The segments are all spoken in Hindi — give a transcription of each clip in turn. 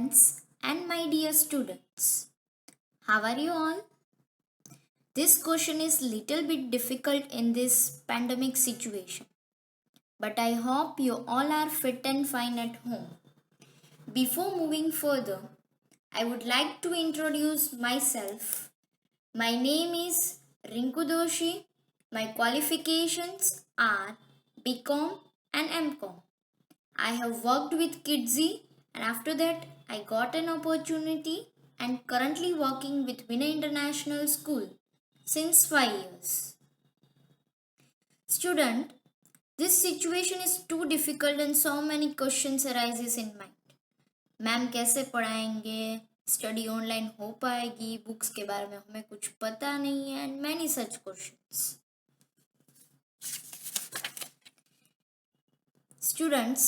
parents, and my dear students. How are you all? This question is little bit difficult in this pandemic situation, but I hope you all are fit and fine at home. Before moving further, I would like to introduce myself. My name is Rinku Doshi. My qualifications are BCom and MCom. I have worked with Kidsy, and after that I got an opportunity and currently working with Vinay International School since 5 years. Student, this situation is too difficult and so many questions arises in mind. Ma'am कैसे पढ़ाएंगे, स्टडी ऑनलाइन हो पाएगी, बुक्स के बारे में हमें कुछ पता नहीं है, and many such questions. Students,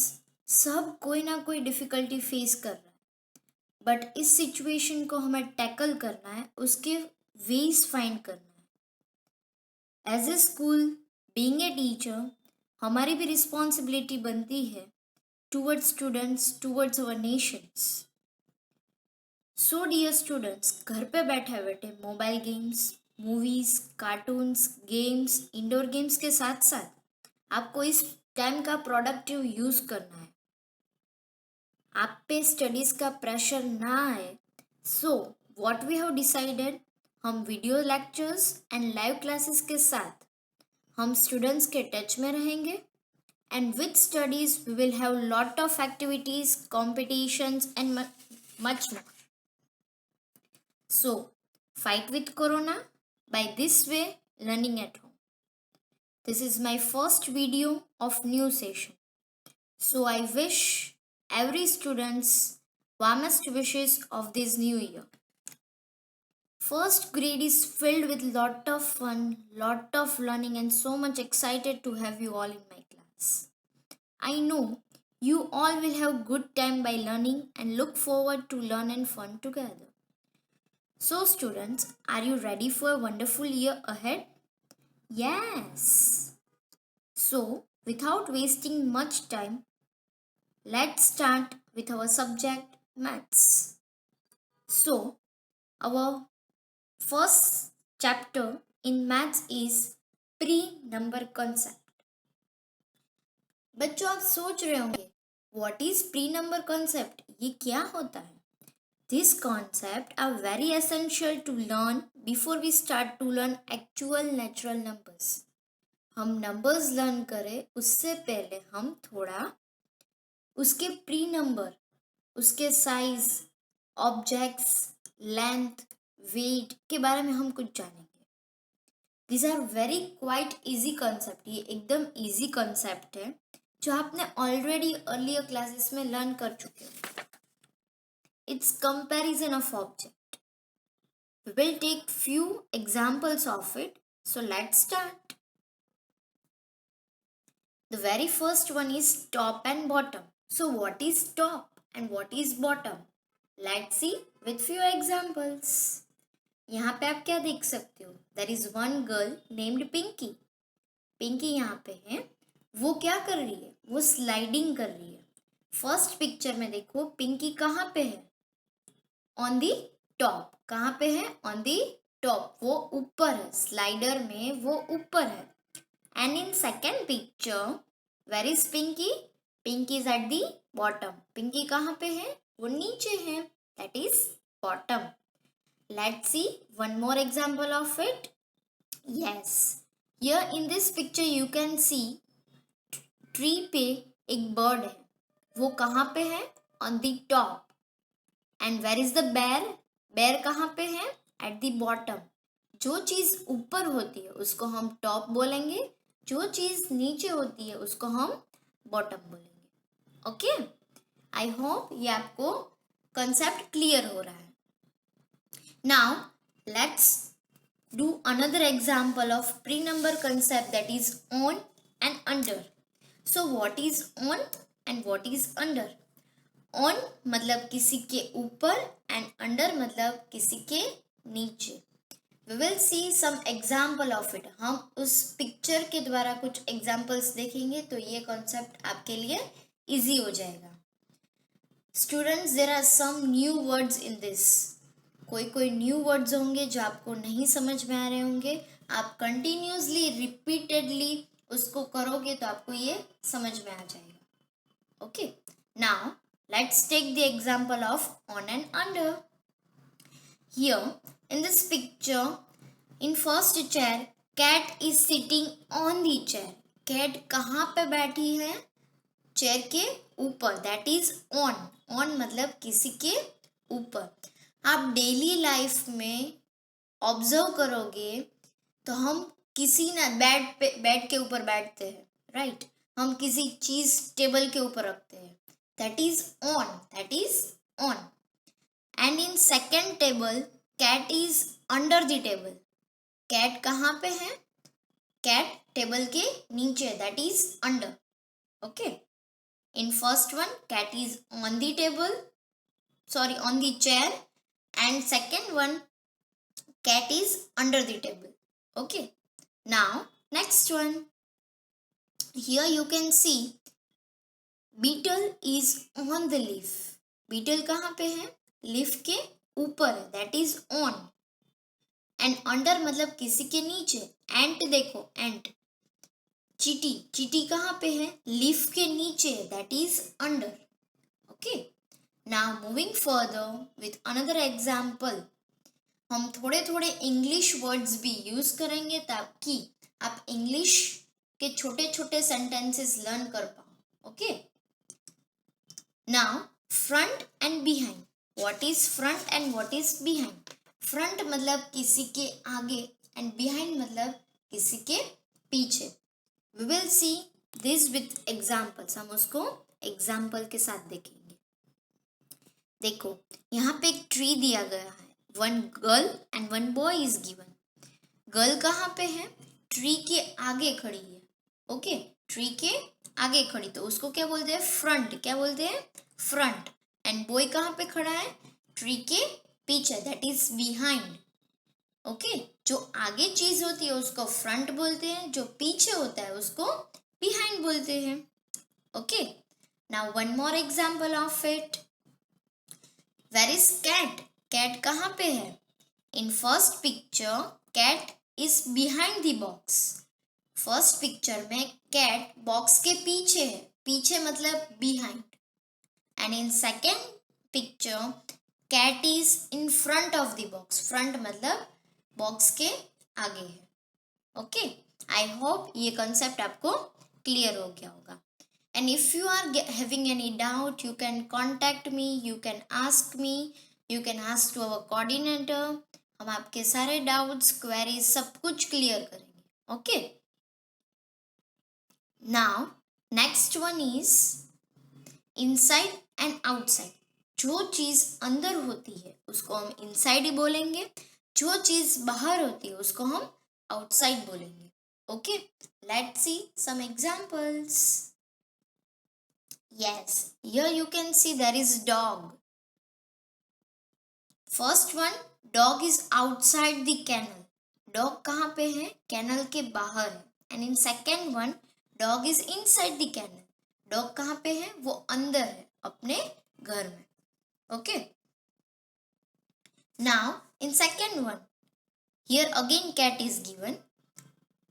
सब कोई ना कोई डिफिकल्टी फेस कर रहा है, बट इस सिचुएशन को हमें टैकल करना है, उसके वेज फाइंड करना है. As a school, being a teacher, हमारी भी रिस्पॉन्सिबिलिटी बनती है towards students, towards our nations. So dear students, घर पे बैठे बैठे mobile games, movies, cartoons, games, indoor games के साथ साथ आपको इस टाइम का प्रोडक्टिव यूज करना है. आप पे स्टडीज का प्रेशर ना आए, so what we have decided, हम video lectures and live classes के साथ हम स्टूडेंट्स के टच में रहेंगे, and with studies we will have lot of activities, competitions and much more. So fight with corona by this way, learning at home. This is my first video of new session, so I wish every students warmest wishes of this new year. First grade is filled with lot of fun, lot of learning, and so much excited to have you all in my class. I know you all will have good time by learning and look forward to learn and fun together. So students, are you ready for a wonderful year ahead? Yes. So without wasting much time, let's start with our subject maths. So our first chapter in maths is pre-number concept. बच्चों, आप सोच रहे होंगे what is pre number concept, ये क्या होता है? This concept are very essential to learn before we start to learn actual natural numbers. हम नंबर्स लर्न करें उससे पहले हम थोड़ा उसके प्री नंबर, उसके साइज, ऑब्जेक्ट्स, लेंथ, वेट के बारे में हम कुछ जानेंगे. This are very quite easy concept. ये एकदम इजी कॉन्सेप्ट है जो आपने ऑलरेडी अर्लियर क्लासेस में लर्न कर चुके हो. It's comparison of object. We will take few examples of it. So let's start. The very first one is top and bottom. So what is top and what is bottom? Let's see with few examples. यहाँ पे आप क्या देख सकते हो? There is one girl named Pinky. Pinky यहाँ पे है. वो क्या कर रही है? वो स्लाइडिंग कर रही है. फर्स्ट पिक्चर में देखो, पिंकी कहाँ पे है? On the top. कहाँ पे है? On the top. वो ऊपर है, स्लाइडर में वो ऊपर है. And in second picture, where is Pinky? Pinky is at the bottom. Pinky कहाँ पे है? वो नीचे है. That is bottom. Let's see one more example of it. Yes, here in this picture you can see tree पे एक bird है. वो कहाँ पे है? On the top. And where is the bear? bear कहाँ पे है? At the bottom. जो चीज़ ऊपर होती है उसको हम top बोलेंगे, जो चीज़ नीचे होती है उसको हम bottom बोलेंगे. ओके, आई होप ये आपको कंसेप्ट क्लियर हो रहा है. Now let's do another example of pre-number concept, that is on and under. So what is on and what is under? On मतलब किसी के ऊपर and under मतलब किसी के नीचे. We will see some example of it. हम उस पिक्चर के द्वारा कुछ examples देखेंगे तो ये concept आपके लिए easy हो जाएगा. Students, there are some new words in this. कोई न्यू वर्ड्स होंगे जो आपको नहीं समझ में आ रहे होंगे। आप कंटिन्यूसली रिपीटेडली उसको करोगे तो आपको ये समझ में आ जाएगा। Okay, now let's take the example of on and under. Here in this picture, in first chair, cat is sitting on the chair. Cat कहाँ पे बैठी है? चेयर के ऊपर, दैट इज ऑन। ऑन मतलब किसी के ऊपर। आप डेली लाइफ में ऑब्जर्व करोगे तो हम किसी ना बेड के ऊपर बैठते हैं, राइट? हम किसी चीज टेबल के ऊपर रखते हैं, that is on, that is on. And in second table, cat is under the table. Cat कहाँ पे है? कैट टेबल के नीचे, that is under. Okay, in first one, cat is on the table, sorry, on the chair, and second one, cat is under the table. Okay, now next one, here you can see beetle is on the leaf. beetle कहाँ पे है? leaf के ऊपर है, that is on. and under मतलब किसी के नीचे। ant देखो, ant, चीटी, चीटी कहाँ पे है? लीफ के नीचे, that is under. Okay, now moving further with another example. हम थोड़े थोड़े इंग्लिश वर्ड्स भी यूज करेंगे ताकि आप इंग्लिश के छोटे छोटे सेंटेंसेस लर्न कर पाओ। Okay, now front end behind. What is front end what is behind? Front मतलब किसी के आगे एंड बिहाइंड मतलब किसी के पीछे। We will see this with examples. हम उसको एग्जाम्पल के साथ देखेंगे। देखो, यहाँ पे एक ट्री दिया गया है, one girl and one boy is given. Girl कहाँ पे है? ट्री के आगे खड़ी है। ओके, ट्री के आगे खड़ी, तो उसको क्या बोलते हैं? फ्रंट। क्या बोलते हैं? फ्रंट। एंड बॉय कहाँ पे खड़ा है? ट्री के पीछे, दैट इज बिहाइंड। ओके, जो आगे चीज होती है उसको फ्रंट बोलते हैं, जो पीछे होता है उसको बिहाइंड बोलते हैं। Okay, now one more example of it. Where is cat? Cat कहाँ पे है? In first picture, cat is behind the box. First picture में कैट बॉक्स के पीछे है, पीछे मतलब behind. And in second picture, cat is in front of the box. Front मतलब बॉक्स के आगे है। ओके, आई होप ये कंसेप्ट आपको क्लियर हो गया होगा। And if you are having any doubt, you can contact me, you can ask me, you can ask to our coordinator. हम आपके सारे डाउट्स, क्वेरीज सब कुछ क्लियर करेंगे। Okay, now next one is inside and outside. जो चीज अंदर होती है उसको हम इनसाइड ही बोलेंगे, जो चीज बाहर होती है उसको हम आउटसाइड बोलेंगे। Okay, let's see some examples. Yes, here you can see there is dog. First one, dog is outside the kennel. Dog कहाँ पे है? कैनल के बाहर है। And in second one, dog is inside the kennel. Dog कहाँ पे है? वो अंदर है, अपने घर में। Okay, now in second one, here again cat is given.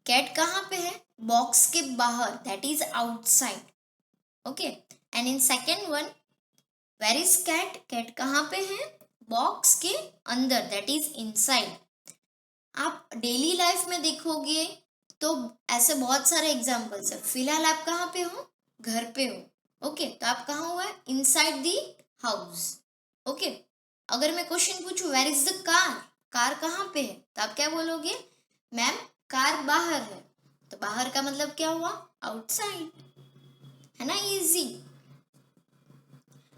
Cat कहाँ पे है? बॉक्स के बाहर, that is outside. Okay, and in second one, where is cat? Cat कहाँ पे है? बॉक्स के अंदर, दैट इज इनसाइड। आप डेली लाइफ में देखोगे तो ऐसे बहुत सारे एग्जाम्पल्स है। फिलहाल आप कहाँ पे हो? घर पे हो। ओके, तो आप कहाँ हुआ? Inside the house. ओके, अगर मैं क्वेश्चन पूछूं where is the car? Car कहाँ पे है? तो आप क्या बोलोगे? मैम, कार बाहर है। तो बाहर का मतलब क्या हुआ? आउटसाइड, है ना? Easy.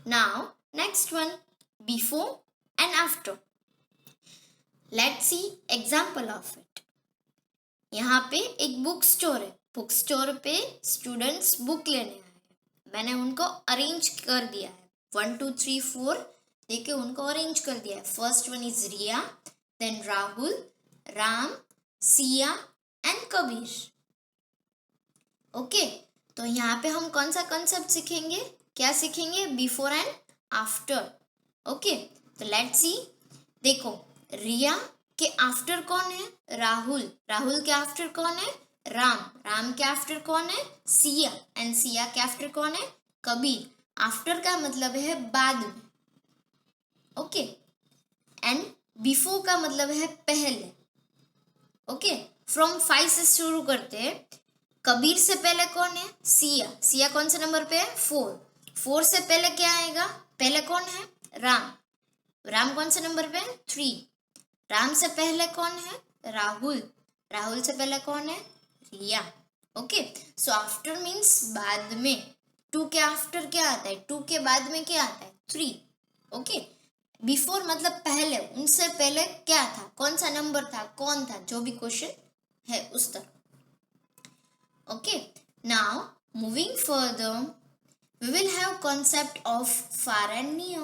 Now next one, before and after. Let's see example of it. यहाँ पे एक बुक स्टोर है। बुक स्टोर पे स्टूडेंट्स बुक लेने आए हैं। मैंने उनको अरेंज कर दिया है, 1 2 3 4 देके उनको अरेंज कर दिया है। First one is Riya, then Rahul, Ram, Siya and Kabir. Okay, तो यहाँ पे हम कौन सा कॉन्सेप्ट सीखेंगे? क्या सीखेंगे? Before and after. ओके, तो लेट्स सी। देखो, रिया के आफ्टर कौन है? राहुल। राहुल के आफ्टर कौन है? राम। राम के आफ्टर कौन है? सिया। एंड सिया के आफ्टर कौन है? कबीर। आफ्टर का मतलब है बाद में। ओके, एंड बिफोर का मतलब है पहले। ओके, फ्रॉम 5 से शुरू करते हैं। कबीर से पहले कौन है? सिया। सिया कौन से नंबर पे है? 4। 4 से पहले क्या आएगा? पहले कौन है? राम। राम कौन से नंबर पे है? 3। राम से पहले कौन है? राहुल। राहुल से पहले कौन है? रिया। ओके, सो आफ्टर मीन्स बाद में। 2 के आफ्टर क्या आता है? 2 के बाद में क्या आता है? 3। ओके, बिफोर मतलब पहले, उनसे पहले क्या था? कौन सा नंबर था? कौन था? जो भी क्वेश्चन है उस तरह। Okay, now moving further, we will have concept of far and near.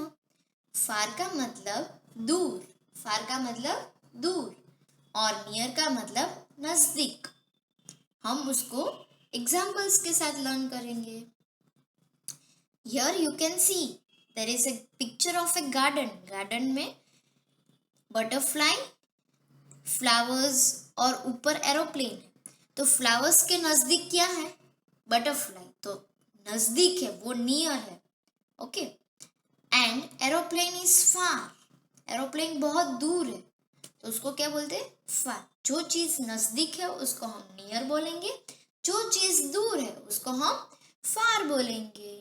फार का मतलब दूर। फार का मतलब दूर, और नियर का मतलब नजदीक। हम उसको एग्जाम्पल्स के साथ लर्न करेंगे। Here you can see there is a picture of a garden. Garden में बटरफ्लाई, फ्लावर्स और ऊपर एरोप्लेन है। तो फ्लावर्स के नजदीक क्या है? बटरफ्लाई। तो नजदीक है, वो नियर है। Okay, and aeroplane is far. Aeroplane बहुत दूर है, तो उसको क्या बोलते हैं? फार। जो चीज नजदीक है उसको हम नियर बोलेंगे, जो चीज दूर है उसको हम फार बोलेंगे।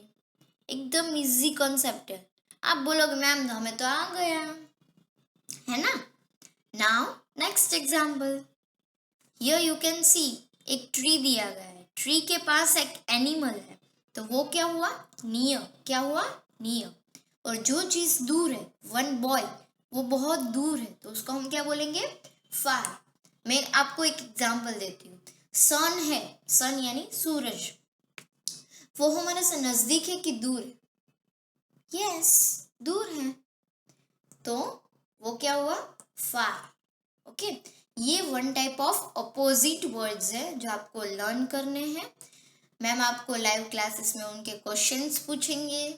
एकदम इजी कॉन्सेप्ट है। आप बोलोगे मैम हमें तो आ गया, है ना? Now next example. Here you can सी, एक ट्री दिया गया है। ट्री के पास एक एनिमल है, तो वो क्या हुआ? नियर। क्या हुआ? नियर। और जो चीज दूर है, वन बॉय, वो बहुत दूर है, तो उसको हम क्या बोलेंगे? फार। मैं आपको एक एग्जांपल देती हूँ। सन है, सन यानी सूरज, वो हमारे से नजदीक है कि दूर है? यस, दूर है, तो वो क्या हुआ? फार। ओके, ये one type of opposite words है जो आपको लर्न करने हैं। मैम आपको लाइव क्लासेस में उनके क्वेश्चंस पूछेंगे,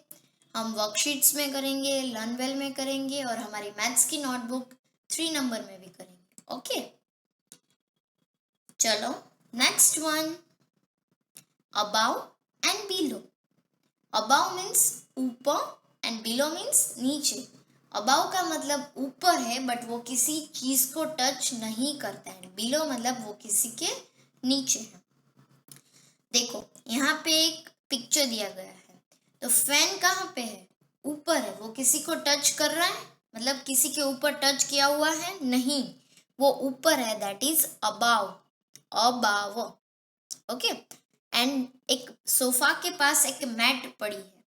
हम वर्कशीट्स में करेंगे, लर्न वेल में करेंगे, और हमारी मैथ्स की नोटबुक 3 नंबर में भी करेंगे। ओके, चलो next one, above and below. Above means ऊपर एंड बिलो मीन्स नीचे। अबाव का मतलब ऊपर है बट वो किसी चीज को टच नहीं करता है। बिलो मतलब वो किसी के नीचे है। देखो, यहाँ पे एक पिक्चर दिया गया है, तो फैन कहाँ पे है? ऊपर है, वो किसी को टच कर रहा है? मतलब किसी के ऊपर टच किया हुआ है? नहीं, वो ऊपर है, that is above. Above. Okay, and एक सोफा के पास एक मैट पड़ी है,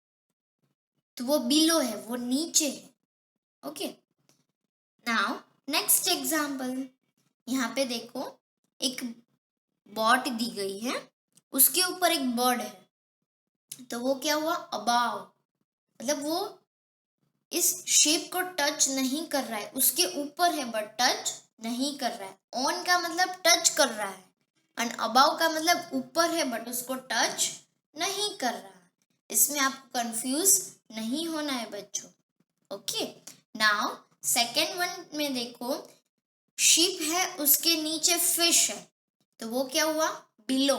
तो वो बिलो है, वो नीचे है। Okay, now next example. यहाँ पे देखो, एक बॉट दी गई है, उसके ऊपर एक बर्ड है, तो वो क्या हुआ? अबाव। मतलब वो इस शेप को टच नहीं कर रहा है, उसके ऊपर है बट टच नहीं कर रहा है। ऑन का मतलब टच कर रहा है, एंड अबाव का मतलब ऊपर है बट उसको टच नहीं कर रहा है। इसमें आपको कंफ्यूज नहीं होना है बच्चों। ओके, नाउ सेकेंड वन में देखो, शिप है, उसके नीचे फिश है, तो वो क्या हुआ? बिलो।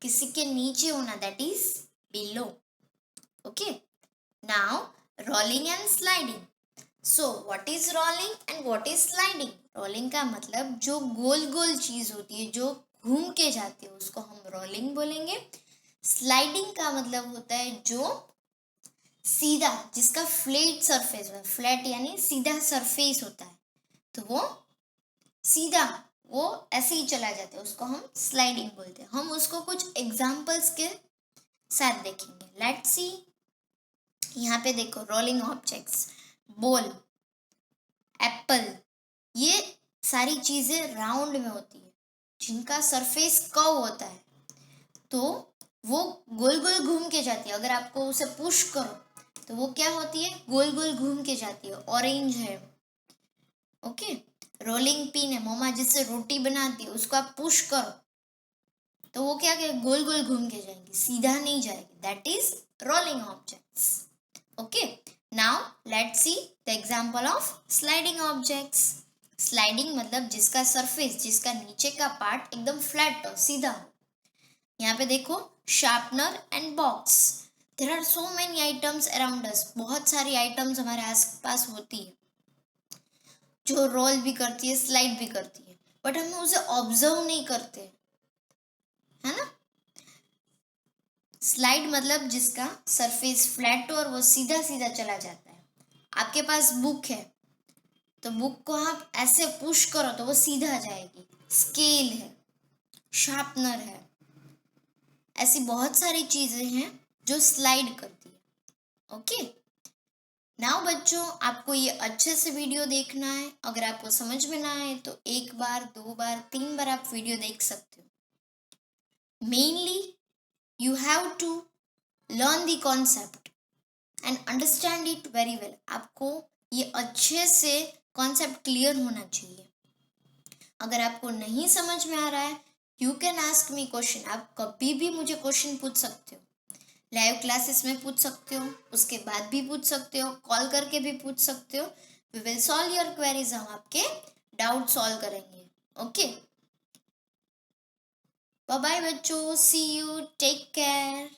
किसी के नीचे होना, that is below. Okay, now rolling and sliding. So what is rolling and what is sliding? Rolling का मतलब जो गोल गोल चीज होती है, जो घूम के जाती है, उसको हम रोलिंग बोलेंगे। स्लाइडिंग का मतलब होता है जो सीधा, जिसका फ्लैट सरफेस है। फ्लैट यानी सीधा सरफेस होता है, तो वो सीधा, वो ऐसे ही चला जाता है, उसको हम स्लाइडिंग बोलते हैं। हम उसको कुछ एग्जाम्पल्स के साथ देखेंगे। Let's see. यहाँ पे देखो, रोलिंग ऑब्जेक्ट्स, बॉल, एप्पल, ये सारी चीजें राउंड में होती है, जिनका सरफेस कर्व होता है, तो वो गोल गोल घूम के जाती है। अगर आपको उसे पुश करो तो वो क्या होती है? गोल गोल घूम के जाती है। ऑरेंज है। ओके, रोलिंग पिन है, मम्मा जिससे रोटी बनाती है, उसको आप पुश करो तो वो क्या क्या गोल गोल घूम के जाएंगी, सीधा नहीं जाएगी। That is rolling objects. Okay, now let's see the example of sliding objects. Sliding मतलब जिसका सरफेस, जिसका नीचे का पार्ट एकदम फ्लैट हो, सीधा हो। यहाँ पे देखो, sharpener and box. There are so many items around us. बहुत सारी आइटम्स हमारे आसपास होती है जो रोल भी करती है, स्लाइड भी करती है, बट हम उसे ऑब्जर्व नहीं करते, है ना। स्लाइड मतलब जिसका सरफेस फ्लैट हो और वो सीधा सीधा चला जाता है। आपके पास बुक है तो बुक को आप ऐसे पुश करो तो वो सीधा जाएगी। स्केल है, शार्पनर है, ऐसी बहुत सारी चीजें हैं जो स्लाइड करती है। ओके, नाउ बच्चों, आपको ये अच्छे से वीडियो देखना है। अगर आपको समझ में ना आए तो एक बार, दो बार, तीन बार आप वीडियो देख सकते हो। Mainly you have to learn the concept and understand it very well. आपको ये अच्छे से कॉन्सेप्ट क्लियर होना चाहिए। अगर आपको नहीं समझ में आ रहा है, you can ask me question. आप कभी भी मुझे क्वेश्चन पूछ सकते हो। लाइव क्लासेस में पूछ सकते हो, उसके बाद भी पूछ सकते हो, कॉल करके भी पूछ सकते हो। We will solve your queries. हम आपके डाउट सॉल्व करेंगे। ओके, बाय बाय बच्चों, सी यू, टेक केयर।